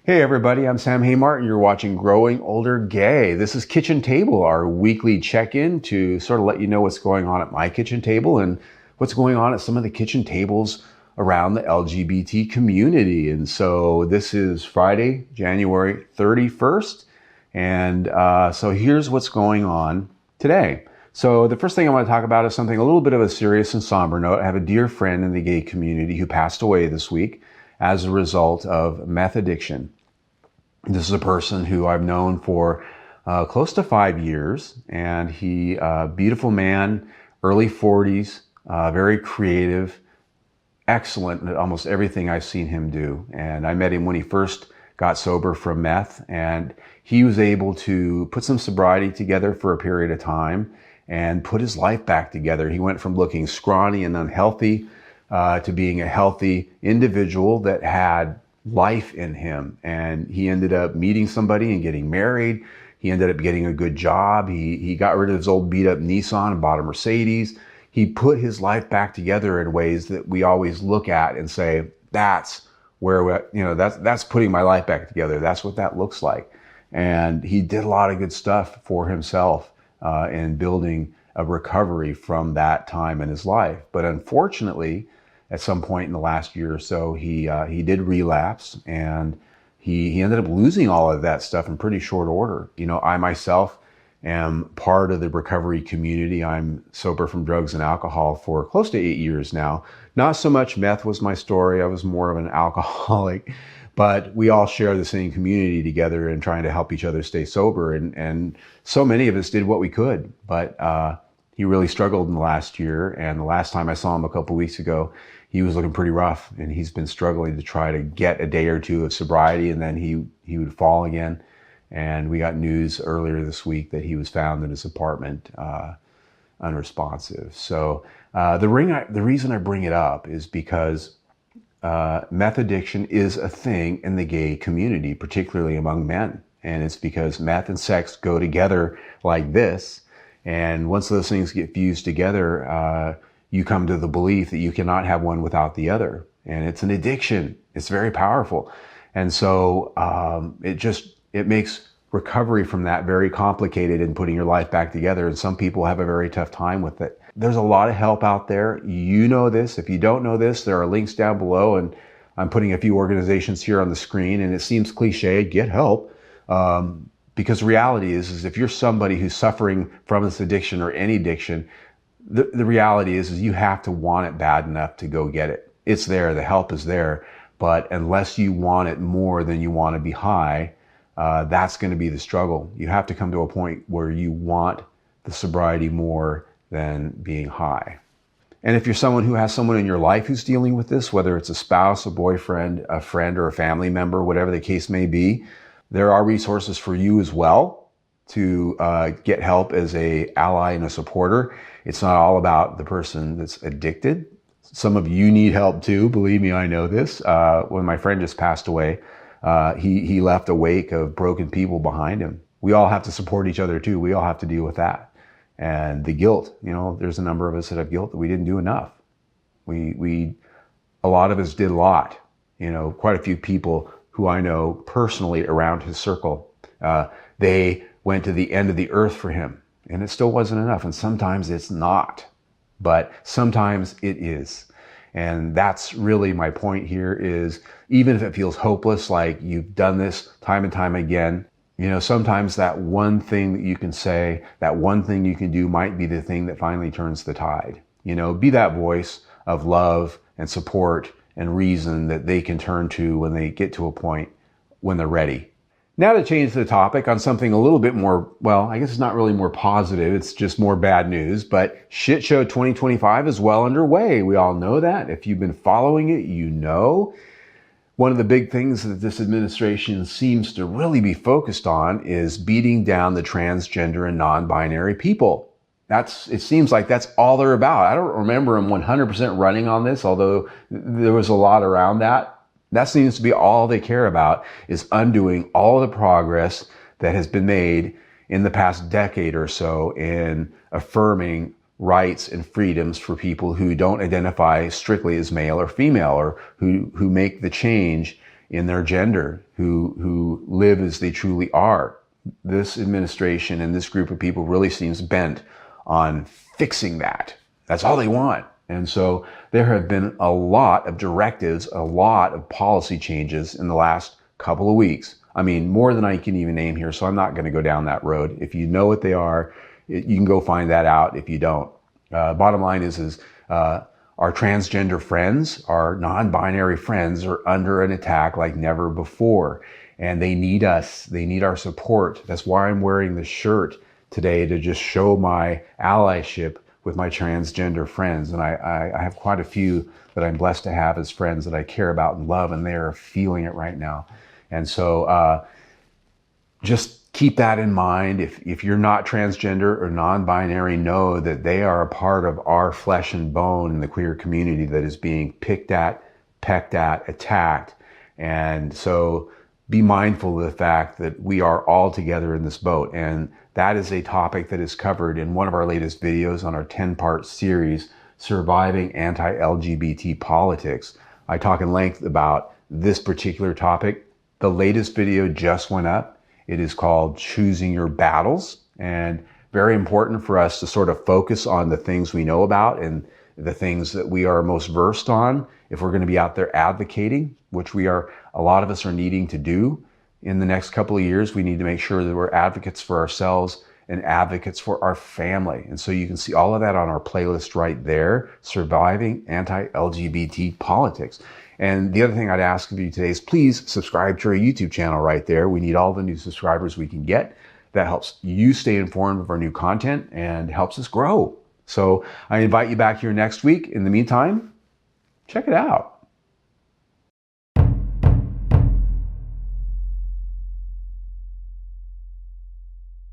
Hey everybody, I'm Sam Haymartin. You're watching Growing Older Gay. This is Kitchen Table, our weekly check-in to sort of let you know what's going on at my kitchen table and what's going on at some of the kitchen tables around the LGBT community. And so this is Friday, January 31st. And so here's what's going on today. So the first thing I want to talk about is something a little bit of a serious and somber note. I have a dear friend in the gay community who passed away this week as a result of meth addiction. This is a person who I've known for close to 5 years, and he, beautiful man, early 40s, very creative, excellent at almost everything I've seen him do. And I met him when he first got sober from meth, and he was able to put some sobriety together for a period of time and put his life back together. He went from looking scrawny and unhealthy to being a healthy individual that had life in him. And he ended up meeting somebody and getting married. He ended up getting a good job. He got rid of his old beat up Nissan and bought a Mercedes. He put his life back together in ways that we always look at and say, that's where, that's putting my life back together. That's what that looks like. And he did a lot of good stuff for himself in building a recovery from that time in his life. But unfortunately, at some point in the last year or so, he did relapse, and he ended up losing all of that stuff in pretty short order. I myself am part of the recovery community. I'm sober from drugs and alcohol for close to 8 years now. Not so much meth was my story. I was more of an alcoholic, but we all share the same community together and trying to help each other stay sober. And so many of us did what we could, but he really struggled in the last year. And the last time I saw him a couple of weeks ago, he was looking pretty rough, and he's been struggling to try to get a day or two of sobriety, and then he would fall again. And we got news earlier this week that he was found in his apartment unresponsive. So the reason I bring it up is because meth addiction is a thing in the gay community, particularly among men. And it's because meth and sex go together like this. And once those things get fused together, you come to the belief that you cannot have one without the other. And it's an addiction. It's very powerful. And so it makes recovery from that very complicated in putting your life back together. And some people have a very tough time with it. There's a lot of help out there. You know this. If you don't know this, there are links down below. And I'm putting a few organizations here on the screen. And it seems cliche, get help. Because the reality is if you're somebody who's suffering from this addiction or any addiction, the reality is you have to want it bad enough to go get it. It's there, the help is there, but unless you want it more than you want to be high, that's going to be the struggle. You have to come to a point where you want the sobriety more than being high. And if you're someone who has someone in your life who's dealing with this, whether it's a spouse, a boyfriend, a friend, or a family member, whatever the case may be, there are resources for you as well to get help as a ally and a supporter. It's not all about the person that's addicted. Some of you need help too. Believe me, I know this. When my friend just passed away, he left a wake of broken people behind him. We all have to support each other too. We all have to deal with that. And the guilt, there's a number of us that have guilt that we didn't do enough. A lot of us did a lot. Quite a few people who I know personally around his circle, they went to the end of the earth for him, and it still wasn't enough. And sometimes it's not, but sometimes it is. And that's really my point here is even if it feels hopeless, like you've done this time and time again, sometimes that one thing that you can say, that one thing you can do might be the thing that finally turns the tide. Be that voice of love and support and reason that they can turn to when they get to a point when they're ready. Now to change the topic on something a little bit more, well, I guess it's not really more positive, it's just more bad news, but Shit Show 2025 is well underway. We all know that. If you've been following it, you know. One of the big things that this administration seems to really be focused on is beating down the transgender and non-binary people. It seems like that's all they're about. I don't remember them 100% running on this, although there was a lot around that. That seems to be all they care about, is undoing all the progress that has been made in the past decade or so in affirming rights and freedoms for people who don't identify strictly as male or female, or who make the change in their gender, who live as they truly are. This administration and this group of people really seems bent on fixing that. That's all they want. And so there have been a lot of directives, a lot of policy changes in the last couple of weeks. I mean, more than I can even name here, so I'm not going to go down that road. If you know what they are, you can go find that out if you don't. Bottom line is our transgender friends, our non-binary friends are under an attack like never before. And they need us. They need our support. That's why I'm wearing this shirt today, to just show my allyship with my transgender friends. And I have quite a few that I'm blessed to have as friends that I care about and love, and they are feeling it right now. And so just keep that in mind. If you're not transgender or non-binary, know that they are a part of our flesh and bone in the queer community that is being picked at, pecked at, attacked. And so be mindful of the fact that we are all together in this boat. And that is a topic that is covered in one of our latest videos on our 10-part series, Surviving Anti-LGBT Politics. I talk in length about this particular topic. The latest video just went up. It is called Choosing Your Battles, and very important for us to sort of focus on the things we know about and the things that we are most versed on if we're going to be out there advocating, which a lot of us are needing to do in the next couple of years. We need to make sure that we're advocates for ourselves and advocates for our family. And so you can see all of that on our playlist right there, Surviving Anti-LGBT Politics. And the other thing I'd ask of you today is please subscribe to our YouTube channel right there. We need all the new subscribers we can get. That helps you stay informed of our new content and helps us grow. So I invite you back here next week. In the meantime, check it out.